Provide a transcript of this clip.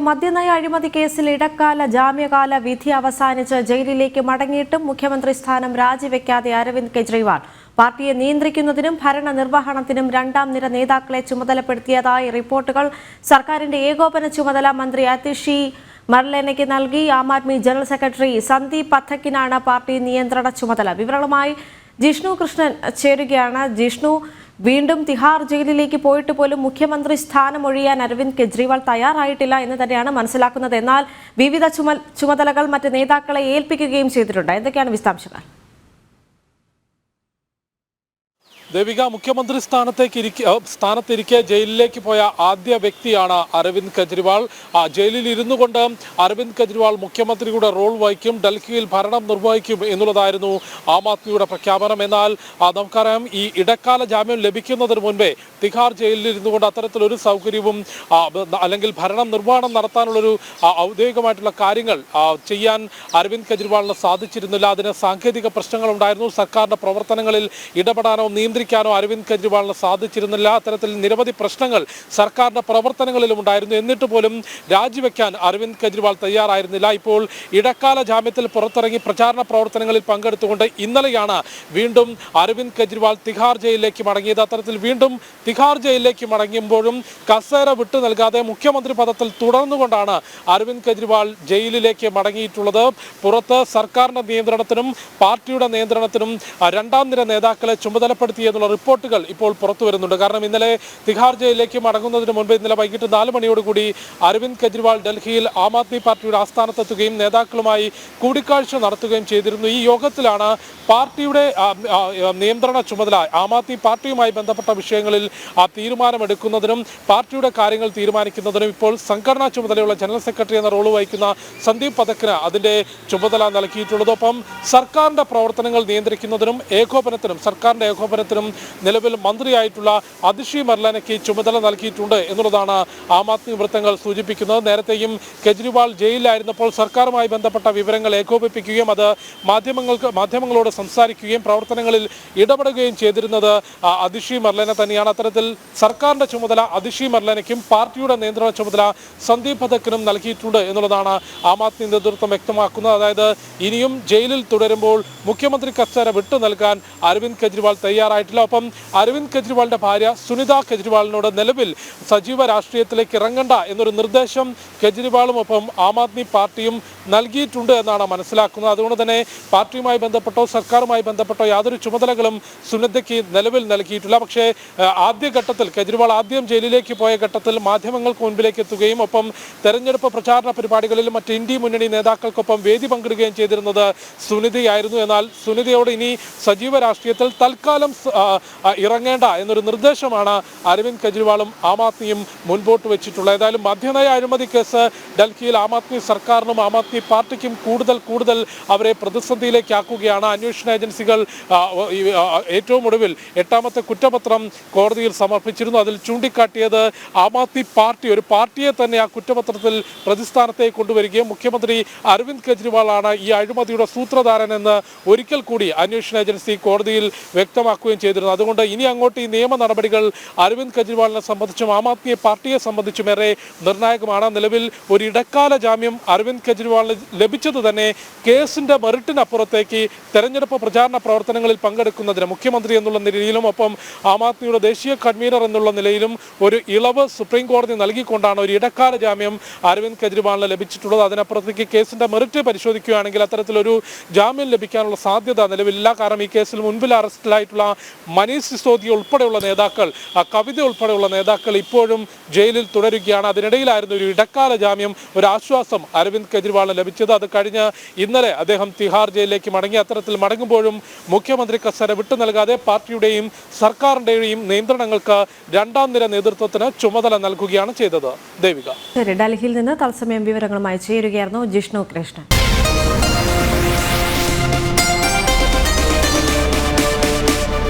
മദ്യനയ അഴിമതി കേസിൽ ഇടക്കാല ജാമ്യകാല വിധി അവസാനിച്ച് ജയിലിലേക്ക് മടങ്ങിയിട്ടും മുഖ്യമന്ത്രി സ്ഥാനം രാജിവെക്കാതെ അരവിന്ദ് കെജ്രിവാൾ പാർട്ടിയെ നിയന്ത്രിക്കുന്നതിനും ഭരണ നിർവഹണത്തിനും രണ്ടാം നിര നേതാക്കളെ ചുമതലപ്പെടുത്തിയതായി റിപ്പോർട്ടുകൾ. സർക്കാരിന്റെ ഏകോപന ചുമതല മന്ത്രി അതിഷി മർലേനയ്ക്ക് നൽകി. ആം ആദ്മി ജനറൽ സെക്രട്ടറി സന്ദീപ് പഥക്കിനാണ് പാർട്ടി നിയന്ത്രണ ചുമതല. വിവരങ്ങളുമായി ജിഷ്ണു കൃഷ്ണൻ ചേരുകയാണ്. ജിഷ്ണു, വീണ്ടും തിഹാർ ജയിലിലേക്ക് പോയിട്ട് പോലും മുഖ്യമന്ത്രി സ്ഥാനം ഒഴിയാൻ അരവിന്ദ് കെജ്രിവാൾ തയ്യാറായിട്ടില്ല എന്ന് തന്നെയാണ് മനസ്സിലാക്കുന്നത്. എന്നാൽ വിവിധ ചുമതലകൾ മറ്റ് നേതാക്കളെ ഏൽപ്പിക്കുകയും ചെയ്തിട്ടുണ്ട്. എന്തൊക്കെയാണ് വിശദാംശങ്ങൾ? ദേവിക, മുഖ്യമന്ത്രി സ്ഥാനത്തിരിക്കെ ജയിലിലേക്ക് പോയ ആദ്യ വ്യക്തിയാണ് അരവിന്ദ് കെജ്രിവാൾ. ജയിലിൽ ഇരുന്നു കൊണ്ട് അരവിന്ദ് കെജ്രിവാൾ മുഖ്യമന്ത്രിയുടെ റോൾ വഹിക്കും, ഡൽഹിയിൽ ഭരണം നിർവഹിക്കും എന്നുള്ളതായിരുന്നു ആം ആദ്മിയുടെ പ്രഖ്യാപനം. എന്നാൽ നമുക്കറിയാം, ഈ ഇടക്കാല ജാമ്യം ലഭിക്കുന്നതിന് മുൻപേ തിഹാർ ജയിലിൽ ഇരുന്നു കൊണ്ട് അത്തരത്തിലൊരു സൗകര്യവും അല്ലെങ്കിൽ ഭരണം നിർവഹണം നടത്താനുള്ളൊരു ഔദ്യോഗികമായിട്ടുള്ള കാര്യങ്ങൾ ചെയ്യാൻ അരവിന്ദ് കെജ്രിവാളിന് സാധിച്ചിരുന്നില്ല. അതിന് സാങ്കേതിക പ്രശ്നങ്ങളുണ്ടായിരുന്നു. സർക്കാരിന്റെ പ്രവർത്തനങ്ങളിൽ ഇടപെടാനോ നിയന്ത്രിക്കാനോ അരവിന്ദ് കെജ്രിവാളിന് സാധിച്ചിരുന്നില്ല. അത്തരത്തിൽ നിരവധി പ്രശ്നങ്ങൾ സർക്കാരിന്റെ പ്രവർത്തനങ്ങളിലും ഉണ്ടായിരുന്നു. എന്നിട്ട് പോലും രാജിവെക്കാൻ അരവിന്ദ് കെജ്രിവാൾ തയ്യാറായിരുന്നില്ല. ഇപ്പോൾ ഇടക്കാല ജാമ്യത്തിൽ പുറത്തിറങ്ങി പ്രചാരണ പ്രവർത്തനങ്ങളിൽ പങ്കെടുത്തുകൊണ്ട് ഇന്നലെയാണ് വീണ്ടും അരവിന്ദ് കെജ്രിവാൾ തിഹാർ ജയിലിലേക്ക് മടങ്ങിയത്. അത്തരത്തിൽ വീണ്ടും തിഹാർ ജയിലിലേക്ക് മടങ്ങുമ്പോഴും കസേര വിട്ടു നൽകാതെ മുഖ്യമന്ത്രി പദത്തിൽ തുടർന്നുകൊണ്ടാണ് അരവിന്ദ് കെജ്രിവാൾ ജയിലിലേക്ക് മടങ്ങിയിട്ടുള്ളത്. പുറത്ത് സർക്കാരിന്റെ നിയന്ത്രണത്തിനും പാർട്ടിയുടെ നിയന്ത്രണത്തിനും രണ്ടാം നിര നേതാക്കളെ ചുമതലപ്പെടുത്തി എന്നുള്ള റിപ്പോർട്ടുകൾ ഇപ്പോൾ പുറത്തു വരുന്നുണ്ട്. കാരണം ഇന്നലെ തിഹാർ ജയിലിലേക്ക് മടങ്ങുന്നതിന് മുൻപ് ഇന്നലെ വൈകിട്ട് 4 മണിയോടുകൂടി അരവിന്ദ് കെജ്രിവാൾ ഡൽഹിയിൽ ആം ആദ്മി പാർട്ടിയുടെ ആസ്ഥാനത്തെത്തുകയും നേതാക്കളുമായി കൂടിക്കാഴ്ച നടത്തുകയും ചെയ്തിരുന്നു. ഈ യോഗത്തിലാണ് പാർട്ടിയുടെ നിയന്ത്രണ ചുമതല, ആം ആദ്മി പാർട്ടിയുമായി ബന്ധപ്പെട്ട വിഷയങ്ങളിൽ തീരുമാനമെടുക്കുന്നതിനും പാർട്ടിയുടെ കാര്യങ്ങൾ തീരുമാനിക്കുന്നതിനും ഇപ്പോൾ സംഘടനാ ചുമതലയുള്ള ജനറൽ സെക്രട്ടറി എന്ന റോള് വഹിക്കുന്ന സന്ദീപ് പഥക്കിന് അതിന്റെ ചുമതല നൽകിയിട്ടുള്ളത്. ഒപ്പം സർക്കാരിന്റെ പ്രവർത്തനങ്ങൾ നിയന്ത്രിക്കുന്നതിനും സർക്കാരിന്റെ ഏകോപനത്തിനും നിലവിൽ മന്ത്രിയായിട്ടുള്ള അതിഷി മർലേനയ്ക്ക് ചുമതല നൽകിയിട്ടുണ്ട് എന്നുള്ളതാണ് ആം ആദ്മി വൃത്തങ്ങൾ സൂചിപ്പിക്കുന്നത്. നേരത്തെയും കെജ്രിവാൾ ജയിലിലായിരുന്നപ്പോൾ സർക്കാരുമായി ബന്ധപ്പെട്ട വിവരങ്ങൾ ഏകോപിപ്പിക്കുകയും അത് മാധ്യമങ്ങളോട് സംസാരിക്കുകയും പ്രവർത്തനങ്ങളിൽ ഇടപെടുകയും ചെയ്തിരുന്നത് അതിഷി മർലേന തന്നെയാണ്. അത്തരത്തിൽ സർക്കാരിന്റെ ചുമതല അതിഷി മർലേനയ്ക്കും പാർട്ടിയുടെ നിയന്ത്രണ ചുമതല സന്ദീപ് പഥക്കിനും നൽകിയിട്ടുണ്ട് എന്നുള്ളതാണ് ആം ആദ്മി നേതൃത്വം വ്യക്തമാക്കുന്നത്. അതായത് ഇനിയും ജയിലിൽ തുടരുമ്പോൾ മുഖ്യമന്ത്രി കസേര വിട്ടു നൽകാൻ അരവിന്ദ് കെജ്രിവാൾ തയ്യാറായിട്ടില്ല. ഒപ്പം അരവിന്ദ് കെജ്രിവാളിന്റെ ഭാര്യ സുനിത കെജ്രിവാളിനോട് നിലവിൽ സജീവ രാഷ്ട്രീയത്തിലേക്ക് ഇറങ്ങണ്ട എന്നൊരു നിർദ്ദേശം കെജ്രിവാളും ഒപ്പം ആം ആദ്മി പാർട്ടിയും നൽകിയിട്ടുണ്ട് എന്നാണ് മനസ്സിലാക്കുന്നത്. അതുകൊണ്ട് തന്നെ പാർട്ടിയുമായി ബന്ധപ്പെട്ടോ സർക്കാരുമായി ബന്ധപ്പെട്ടോ യാതൊരു ചുമതലകളും സുനിതയ്ക്ക് നിലവിൽ നൽകിയിട്ടില്ല. പക്ഷേ ആദ്യഘട്ടത്തിൽ കെജ്രിവാൾ ആദ്യം ജയിലിലേക്ക് പോയ ഘട്ടത്തിൽ മാധ്യമങ്ങൾക്ക് മുൻപിലേക്ക് എത്തുകയും ഒപ്പം തെരഞ്ഞെടുപ്പ് പ്രചാരണ പരിപാടികളിൽ മറ്റ് ഇന്ത്യ മുന്നണി നേതാക്കൾക്കൊപ്പം വേദി പങ്കിടുകയും ചെയ്തിരുന്നത് സുനിതയായിരുന്നു. എന്നാൽ സുനിതയോട് ഇനി സജീവ രാഷ്ട്രീയത്തിൽ തൽക്കാലം ഇറങ്ങേണ്ട എന്നൊരു നിർദ്ദേശമാണ് അരവിന്ദ് കെജ്രിവാളും ആം ആദ്മിയും മുൻപോട്ട് വെച്ചിട്ടുള്ളത്. ഏതായാലും മദ്യനയ അഴിമതി കേസ് ഡൽഹിയിൽ ആം ആദ്മി സർക്കാരിനും ആം ആദ്മി പാർട്ടിക്കും കൂടുതൽ അവരെ പ്രതിസന്ധിയിലേക്കാക്കുകയാണ്. അന്വേഷണ ഏജൻസികൾ ഏറ്റവും ഒടുവിൽ 8ാമത്തെ കുറ്റപത്രം കോടതിയിൽ സമർപ്പിച്ചിരുന്നു. അതിൽ ചൂണ്ടിക്കാട്ടിയത് ആം ആദ്മി പാർട്ടി ഒരു പാർട്ടിയെ തന്നെ ആ കുറ്റപത്രത്തിൽ പ്രതിസ്ഥാനത്തേക്ക് കൊണ്ടുവരികയും മുഖ്യമന്ത്രി അരവിന്ദ് കെജ്രിവാളാണ് ഈ അഴിമതിയുടെ സൂത്രധാരൻ എന്ന് ഒരിക്കൽ കൂടി അന്വേഷണ ഏജൻസി കോടതിയിൽ വ്യക്തമാക്കുകയും ചെയ്തിരുന്നു. അതുകൊണ്ട് ഇനി അങ്ങോട്ട് ഈ നിയമ നടപടികൾ അരവിന്ദ് കെജ്രിവാളിനെ സംബന്ധിച്ചും ആം ആദ്മി പാർട്ടിയെ സംബന്ധിച്ചും ഏറെ നിർണായകമാണ്. നിലവിൽ ഒരു ഇടക്കാല ജാമ്യം അരവിന്ദ് കെജ്രിവാളിന് ലഭിച്ചത് തന്നെ കേസിന്റെ മെറിറ്റിനപ്പുറത്തേക്ക് തെരഞ്ഞെടുപ്പ് പ്രചാരണ പ്രവർത്തനങ്ങളിൽ പങ്കെടുക്കുന്നതിന് മുഖ്യമന്ത്രി എന്നുള്ള നിലയിലും ഒപ്പം ആം ആദ്മിയുടെ ദേശീയ കൺവീനർ എന്നുള്ള നിലയിലും ഒരു ഇളവ് സുപ്രീം കോടതി നൽകിക്കൊണ്ടാണ് ഒരു ഇടക്കാല ജാമ്യം അരവിന്ദ് കെജ്രിവാളിന് ലഭിച്ചിട്ടുള്ളത്. അതിനപ്പുറത്തേക്ക് കേസിന്റെ മെറിറ്റ് പരിശോധിക്കുകയാണെങ്കിൽ അത്തരത്തിലൊരു ജാമ്യം ലഭിക്കാനുള്ള സാധ്യത നിലവിലില്ല. കാരണം ഈ കേസിൽ മുൻപിൽ അറസ്റ്റിലായിട്ടുള്ള മനീഷ് സിസോദിയ ഉൾപ്പെടെയുള്ള നേതാക്കൾ, കവിത ഉൾപ്പെടെയുള്ള നേതാക്കൾ ഇപ്പോഴും ജയിലിൽ തുടരുകയാണ്. അതിനിടയിലായിരുന്നു ഒരു ഇടക്കാല ജാമ്യം, ഒരു ആശ്വാസം അരവിന്ദ് കെജ്രിവാളിന് ലഭിച്ചത്. അത് കഴിഞ്ഞ് ഇന്നലെ അദ്ദേഹം തിഹാർ ജയിലിലേക്ക് മടങ്ങി. അത്തരത്തിൽ മടങ്ങുമ്പോഴും മുഖ്യമന്ത്രി കസേര വിട്ടു നൽകാതെ പാർട്ടിയുടെയും സർക്കാരിന്റെയും നിയന്ത്രണങ്ങൾക്ക് രണ്ടാം നിര നേതൃത്വത്തിന് ചുമതല നൽകുകയാണ് ചെയ്തത്. ദേവിക, ഡൽഹിയിൽ നിന്ന് തത്സമയം വിവരങ്ങളുമായി ചേരുകയായിരുന്നു ജിഷ്ണു കൃഷ്ണൻ.